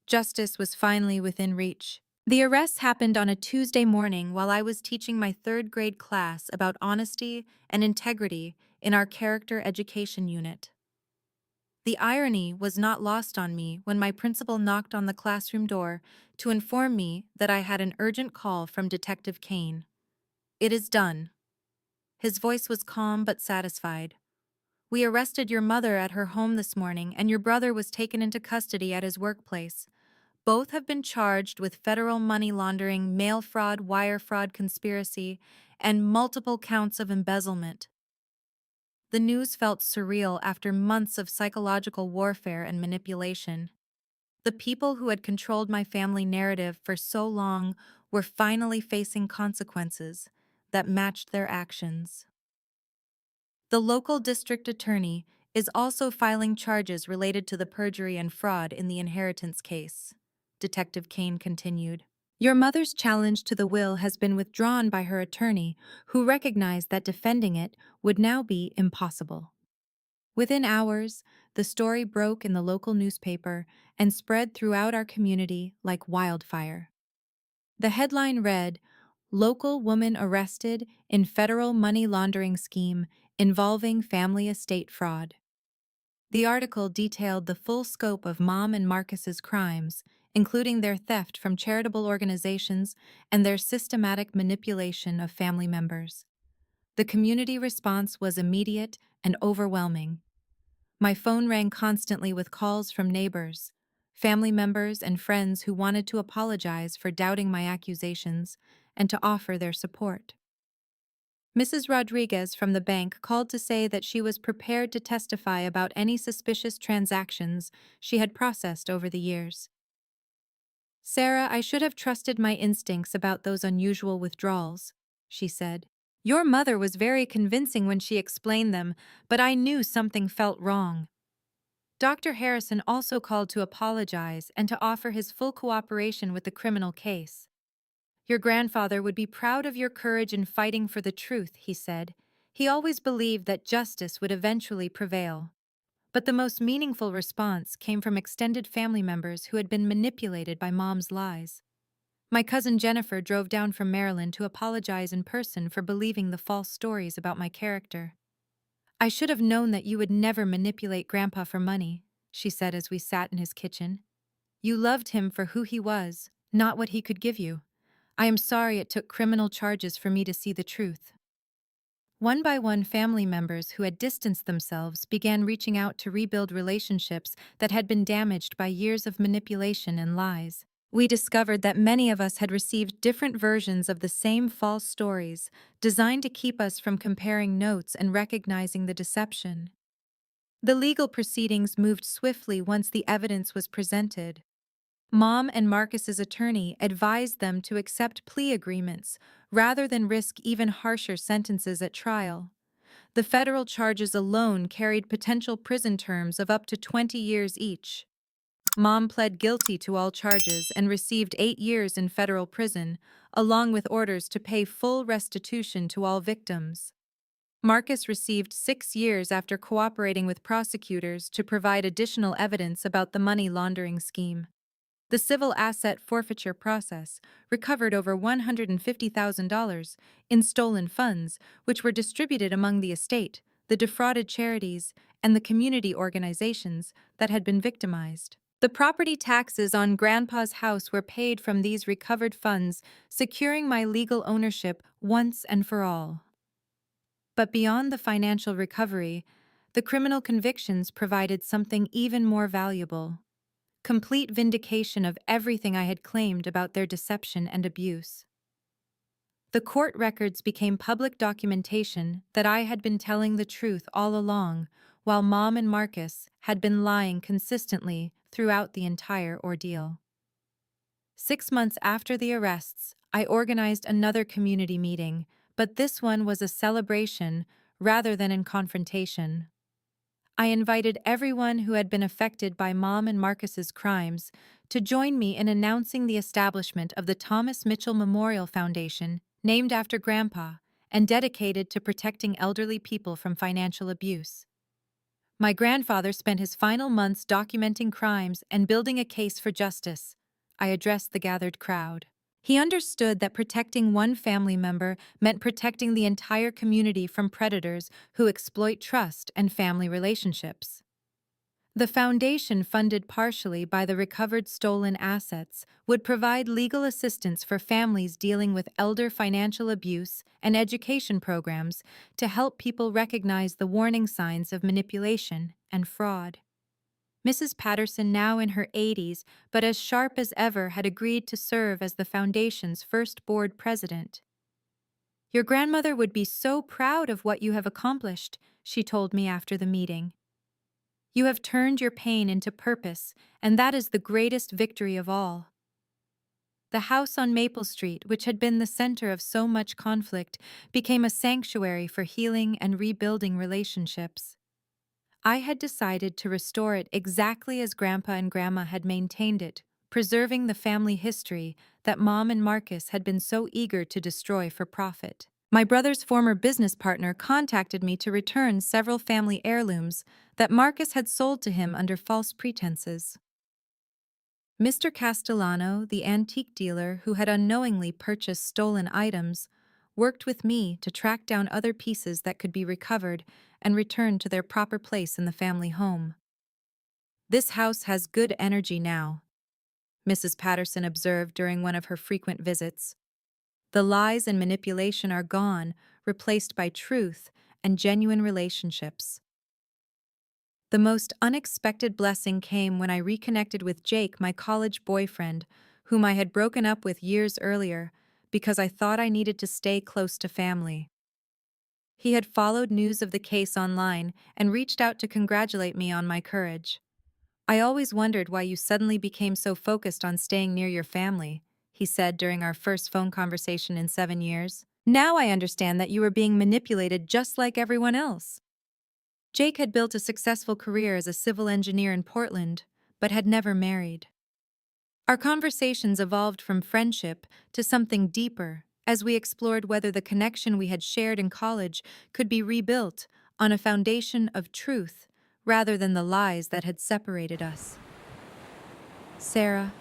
Justice was finally within reach. The arrests happened on a Tuesday morning while I was teaching my third-grade class about honesty and integrity in our character education unit. The irony was not lost on me when my principal knocked on the classroom door to inform me that I had an urgent call from Detective Kane. "It is done." His voice was calm but satisfied. "We arrested your mother at her home this morning, and your brother was taken into custody at his workplace. Both have been charged with federal money laundering, mail fraud, wire fraud conspiracy, and multiple counts of embezzlement." The news felt surreal after months of psychological warfare and manipulation. The people who had controlled my family narrative for so long were finally facing consequences that matched their actions. The local district attorney is also filing charges related to the perjury and fraud in the inheritance case, Detective Kane continued. Your mother's challenge to the will has been withdrawn by her attorney, who recognized that defending it would now be impossible. Within hours, the story broke in the local newspaper and spread throughout our community like wildfire. The headline read, "Local Woman Arrested in Federal Money Laundering Scheme Involving Family Estate Fraud." The article detailed the full scope of Mom and Marcus's crimes, including their theft from charitable organizations and their systematic manipulation of family members. The community response was immediate and overwhelming. My phone rang constantly with calls from neighbors, family members, and friends who wanted to apologize for doubting my accusations and to offer their support. Mrs. Rodriguez from the bank called to say that she was prepared to testify about any suspicious transactions she had processed over the years. "Sarah, I should have trusted my instincts about those unusual withdrawals," she said. "Your mother was very convincing when she explained them, but I knew something felt wrong." Dr. Harrison also called to apologize and to offer his full cooperation with the criminal case. "Your grandfather would be proud of your courage in fighting for the truth," he said. "He always believed that justice would eventually prevail." But the most meaningful response came from extended family members who had been manipulated by Mom's lies. My cousin Jennifer drove down from Maryland to apologize in person for believing the false stories about my character. "I should have known that you would never manipulate Grandpa for money," she said as we sat in his kitchen. "You loved him for who he was, not what he could give you. I am sorry it took criminal charges for me to see the truth." One by one, family members who had distanced themselves began reaching out to rebuild relationships that had been damaged by years of manipulation and lies. We discovered that many of us had received different versions of the same false stories, designed to keep us from comparing notes and recognizing the deception. The legal proceedings moved swiftly once the evidence was presented. Mom and Marcus's attorney advised them to accept plea agreements rather than risk even harsher sentences at trial. The federal charges alone carried potential prison terms of up to 20 years each. Mom pled guilty to all charges and received 8 years in federal prison, along with orders to pay full restitution to all victims. Marcus received 6 years after cooperating with prosecutors to provide additional evidence about the money laundering scheme. The civil asset forfeiture process recovered over $150,000 in stolen funds, which were distributed among the estate, the defrauded charities, and the community organizations that had been victimized. The property taxes on Grandpa's house were paid from these recovered funds, securing my legal ownership once and for all. But beyond the financial recovery, the criminal convictions provided something even more valuable: complete vindication of everything I had claimed about their deception and abuse. The court records became public documentation that I had been telling the truth all along, while Mom and Marcus had been lying consistently throughout the entire ordeal. 6 months after the arrests, I organized another community meeting, but this one was a celebration rather than a confrontation. I invited everyone who had been affected by Mom and Marcus's crimes to join me in announcing the establishment of the Thomas Mitchell Memorial Foundation, named after Grandpa, and dedicated to protecting elderly people from financial abuse. My grandfather spent his final months documenting crimes and building a case for justice. I addressed the gathered crowd. He understood that protecting one family member meant protecting the entire community from predators who exploit trust and family relationships. The foundation, funded partially by the recovered stolen assets, would provide legal assistance for families dealing with elder financial abuse and education programs to help people recognize the warning signs of manipulation and fraud. Mrs. Patterson, now in her 80s but as sharp as ever, had agreed to serve as the foundation's first board president. "Your grandmother would be so proud of what you have accomplished," she told me after the meeting. "You have turned your pain into purpose, and that is the greatest victory of all." The house on Maple Street, which had been the center of so much conflict, became a sanctuary for healing and rebuilding relationships. I had decided to restore it exactly as Grandpa and Grandma had maintained it, preserving the family history that Mom and Marcus had been so eager to destroy for profit. My brother's former business partner contacted me to return several family heirlooms that Marcus had sold to him under false pretenses. Mr. Castellano, the antique dealer who had unknowingly purchased stolen items, worked with me to track down other pieces that could be recovered and returned to their proper place in the family home. "This house has good energy now," Mrs. Patterson observed during one of her frequent visits. "The lies and manipulation are gone, replaced by truth and genuine relationships." The most unexpected blessing came when I reconnected with Jake, my college boyfriend, whom I had broken up with years earlier because I thought I needed to stay close to family. He had followed news of the case online and reached out to congratulate me on my courage. "I always wondered why you suddenly became so focused on staying near your family," he said during our first phone conversation in 7 years. "Now I understand that you were being manipulated just like everyone else." Jake had built a successful career as a civil engineer in Portland, but had never married. Our conversations evolved from friendship to something deeper as we explored whether the connection we had shared in college could be rebuilt on a foundation of truth rather than the lies that had separated us. "Sarah,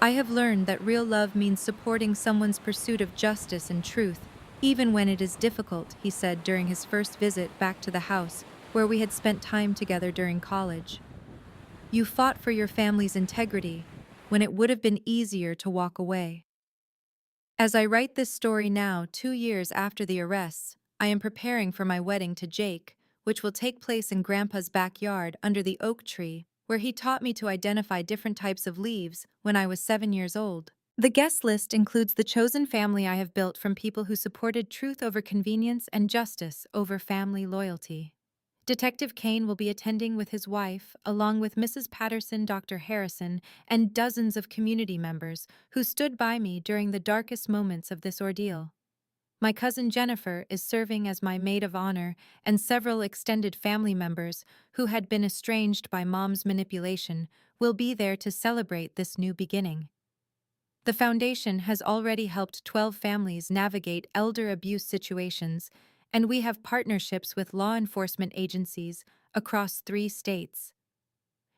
I have learned that real love means supporting someone's pursuit of justice and truth, even when it is difficult," he said during his first visit back to the house where we had spent time together during college. "You fought for your family's integrity when it would have been easier to walk away." As I write this story now, 2 years after the arrests, I am preparing for my wedding to Jake, which will take place in Grandpa's backyard under the oak tree where he taught me to identify different types of leaves when I was 7 years old. The guest list includes the chosen family I have built from people who supported truth over convenience and justice over family loyalty. Detective Kane will be attending with his wife, along with Mrs. Patterson, Dr. Harrison, and dozens of community members who stood by me during the darkest moments of this ordeal. My cousin Jennifer is serving as my maid of honor, and several extended family members, who had been estranged by mom's manipulation, will be there to celebrate this new beginning. The foundation has already helped 12 families navigate elder abuse situations, and we have partnerships with law enforcement agencies across 3 states.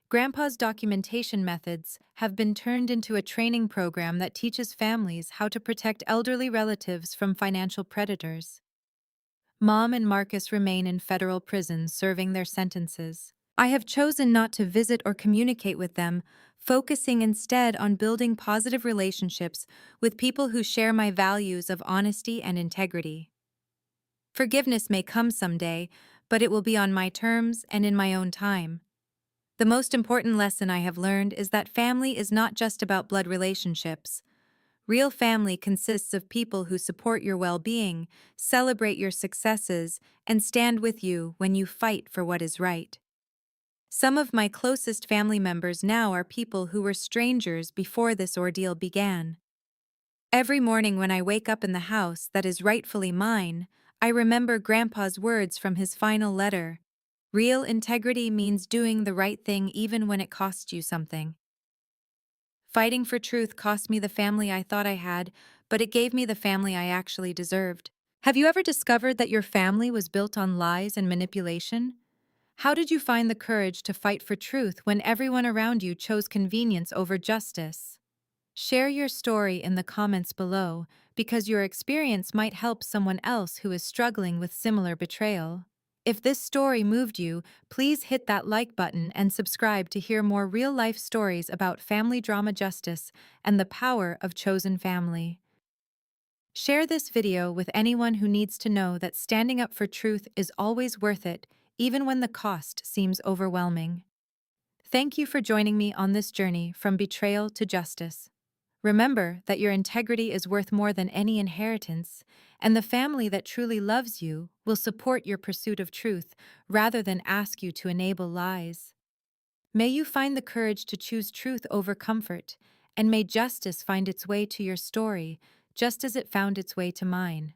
Grandpa's documentation methods have been turned into a training program that teaches families how to protect elderly relatives from financial predators. Mom and Marcus remain in federal prison serving their sentences. I have chosen not to visit or communicate with them, focusing instead on building positive relationships with people who share my values of honesty and integrity. Forgiveness may come someday, but it will be on my terms and in my own time. The most important lesson I have learned is that family is not just about blood relationships. Real family consists of people who support your well-being, celebrate your successes, and stand with you when you fight for what is right. Some of my closest family members now are people who were strangers before this ordeal began. Every morning when I wake up in the house that is rightfully mine, I remember Grandpa's words from his final letter. Real integrity means doing the right thing even when it costs you something. Fighting for truth cost me the family I thought I had, but it gave me the family I actually deserved. Have you ever discovered that your family was built on lies and manipulation? How did you find the courage to fight for truth when everyone around you chose convenience over justice? Share your story in the comments below, because your experience might help someone else who is struggling with similar betrayal. If this story moved you, please hit that like button and subscribe to hear more real-life stories about family drama justice and the power of chosen family. Share this video with anyone who needs to know that standing up for truth is always worth it, even when the cost seems overwhelming. Thank you for joining me on this journey from betrayal to justice. Remember that your integrity is worth more than any inheritance, and the family that truly loves you will support your pursuit of truth rather than ask you to enable lies. May you find the courage to choose truth over comfort, and may justice find its way to your story just as it found its way to mine.